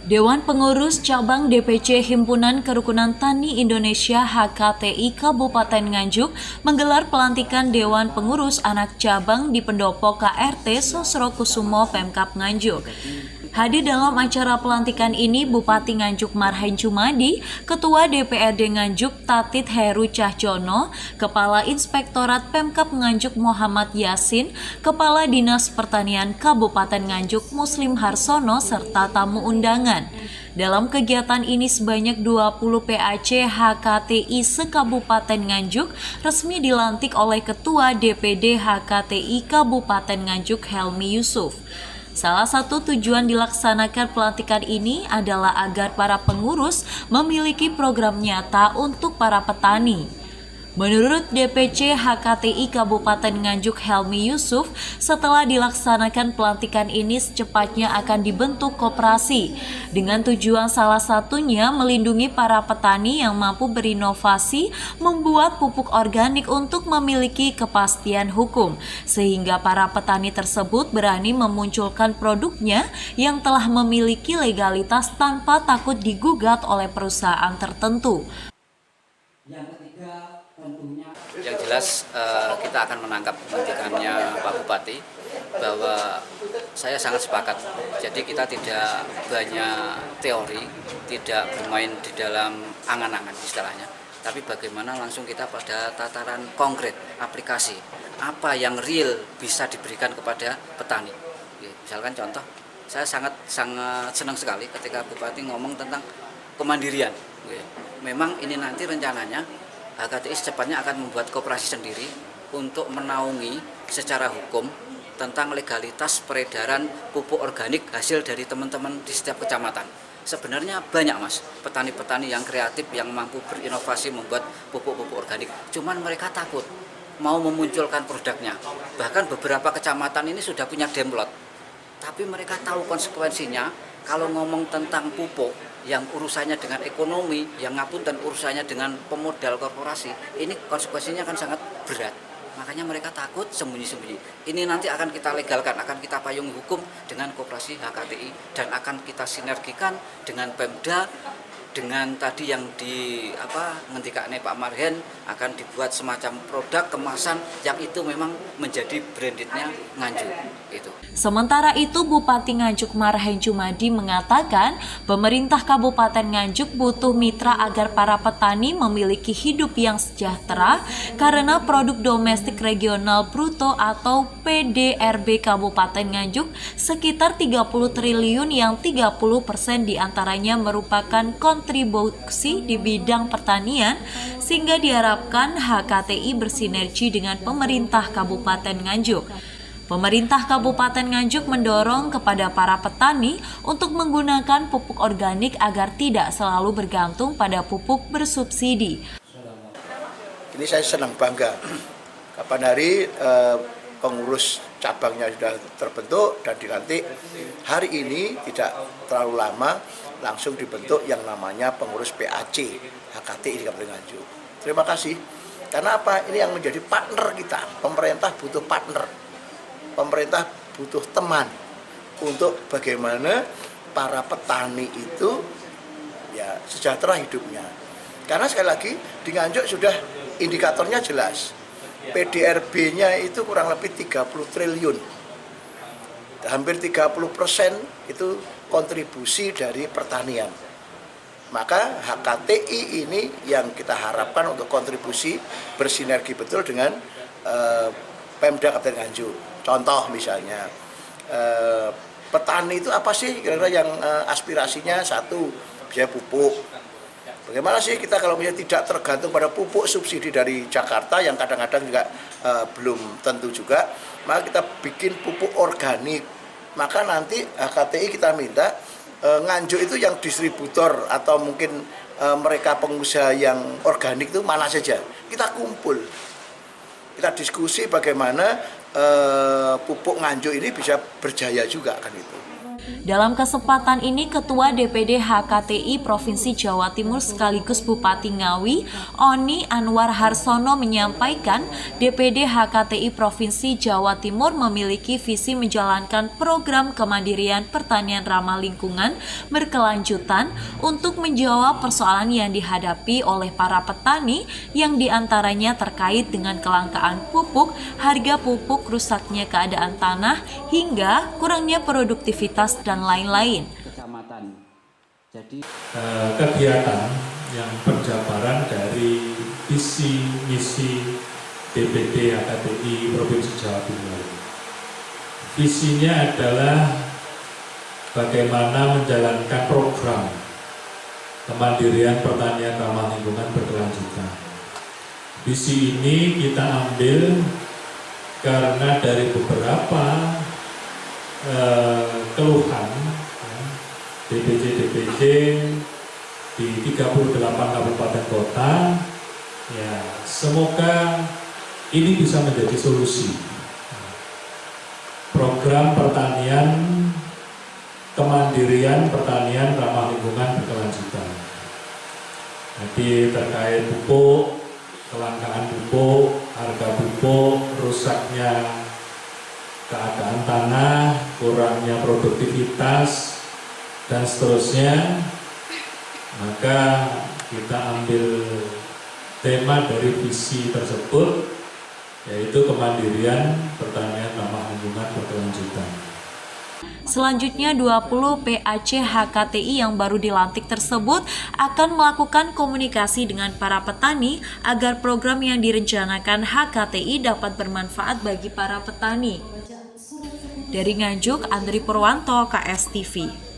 Dewan Pengurus Cabang DPC Himpunan Kerukunan Tani Indonesia HKTI Kabupaten Nganjuk menggelar pelantikan Dewan Pengurus Anak Cabang di Pendopo KRT Sosrokusumo Pemkab Nganjuk. Hadir dalam acara pelantikan ini Bupati Nganjuk Marhen Jumadi, Ketua DPRD Nganjuk Tatit Heru Cahjono, Kepala Inspektorat Pemkab Nganjuk Muhammad Yasin, Kepala Dinas Pertanian Kabupaten Nganjuk Muslim Harsono, serta tamu undangan. Dalam kegiatan ini sebanyak 20 PAC HKTI se-Kabupaten Nganjuk resmi dilantik oleh Ketua DPD HKTI Kabupaten Nganjuk Helmi Yusuf. Salah satu tujuan dilaksanakan pelantikan ini adalah agar para pengurus memiliki program nyata untuk para petani. Menurut DPC HKTI Kabupaten Nganjuk Helmi Yusuf, setelah dilaksanakan pelantikan ini secepatnya akan dibentuk koperasi dengan tujuan salah satunya melindungi para petani yang mampu berinovasi membuat pupuk organik untuk memiliki kepastian hukum, sehingga para petani tersebut berani memunculkan produknya yang telah memiliki legalitas tanpa takut digugat oleh perusahaan tertentu. Yang jelas kita akan menangkap kritikannya Pak Bupati bahwa saya sangat sepakat. Jadi kita tidak banyak teori, tidak bermain di dalam angan-angan istilahnya, tapi bagaimana langsung kita pada tataran konkret, aplikasi, apa yang real bisa diberikan kepada petani. Misalkan contoh, saya sangat senang sekali ketika Bupati ngomong tentang kemandirian. Memang ini nanti rencananya HKTI secepatnya akan membuat koperasi sendiri untuk menaungi secara hukum tentang legalitas peredaran pupuk organik hasil dari teman-teman di setiap kecamatan. Sebenarnya banyak mas, petani-petani yang kreatif yang mampu berinovasi membuat pupuk-pupuk organik. Cuman mereka takut mau memunculkan produknya. Bahkan beberapa kecamatan ini sudah punya demplot. Tapi mereka tahu konsekuensinya kalau ngomong tentang pupuk yang urusannya dengan ekonomi, yang ngapunten urusannya dengan pemodal korporasi, ini konsekuensinya kan sangat berat. Makanya mereka takut sembunyi-sembunyi. Ini nanti akan kita legalkan, akan kita payungi hukum dengan koperasi HKTI dan akan kita sinergikan dengan Pemda, dengan tadi yang ngendikane Pak Marhen akan dibuat semacam produk kemasan yang itu memang menjadi brandednya Nganjuk itu. Sementara itu Bupati Nganjuk Marhen Jumadi mengatakan pemerintah Kabupaten Nganjuk butuh mitra agar para petani memiliki hidup yang sejahtera karena produk domestik regional bruto atau PDRB Kabupaten Nganjuk sekitar 30 triliun yang 30% diantaranya merupakan kontribusi di bidang pertanian, sehingga diharapkan HKTI bersinergi dengan pemerintah Kabupaten Nganjuk. Pemerintah Kabupaten Nganjuk mendorong kepada para petani untuk menggunakan pupuk organik agar tidak selalu bergantung pada pupuk bersubsidi. Ini saya senang bangga. Kapan hari pengurus cabangnya sudah terbentuk dan dilantik. Hari ini tidak terlalu lama langsung dibentuk yang namanya pengurus PAC HKTI di Kabupaten Nganjuk. Terima kasih. Karena apa? Ini yang menjadi partner kita. Pemerintah butuh partner. Pemerintah butuh teman untuk bagaimana para petani itu ya sejahtera hidupnya. Karena sekali lagi di Nganjuk sudah indikatornya jelas. PDRB-nya itu kurang lebih 30 triliun. Hampir 30% itu kontribusi dari pertanian. Maka HKTI ini yang kita harapkan untuk kontribusi bersinergi betul dengan Pemda Kabupaten Nganjuk. Contoh misalnya, petani itu apa sih kira-kira yang aspirasinya? Satu, biaya pupuk. Bagaimana sih kita kalau misalnya tidak tergantung pada pupuk subsidi dari Jakarta yang kadang-kadang juga belum tentu juga, maka kita bikin pupuk organik. Maka nanti HKTI kita minta Nganjuk itu yang distributor atau mungkin mereka pengusaha yang organik itu mana saja. Kita kumpul, kita diskusi bagaimana pupuk Nganjuk ini bisa berjaya juga kan itu. Dalam kesempatan ini, Ketua DPD HKTI Provinsi Jawa Timur sekaligus Bupati Ngawi, Oni Anwar Harsono menyampaikan DPD HKTI Provinsi Jawa Timur memiliki visi menjalankan program kemandirian pertanian ramah lingkungan berkelanjutan untuk menjawab persoalan yang dihadapi oleh para petani yang diantaranya terkait dengan kelangkaan pupuk, harga pupuk, rusaknya keadaan tanah, hingga kurangnya produktivitas dan lain-lain. Kecamatan. Jadi kegiatan yang penjabaran dari visi misi DPD HKTI Provinsi Jawa Timur. Visinya adalah bagaimana menjalankan program kemandirian pertanian ramah lingkungan berkelanjutan. Visi ini kita ambil karena dari beberapa keluhan DPC di 38 kabupaten kota, ya semoga ini bisa menjadi solusi. Program pertanian kemandirian pertanian ramah lingkungan berkelanjutan. Jadi terkait pupuk, kelangkaan pupuk, harga pupuk, rusaknya keadaan tanah, kurangnya produktivitas, dan seterusnya, maka kita ambil tema dari visi tersebut, yaitu kemandirian pertanian ramah lingkungan berkelanjutan. Selanjutnya 20 PAC HKTI yang baru dilantik tersebut akan melakukan komunikasi dengan para petani agar program yang direncanakan HKTI dapat bermanfaat bagi para petani. Dari Nganjuk, Andri Purwanto, KS TV.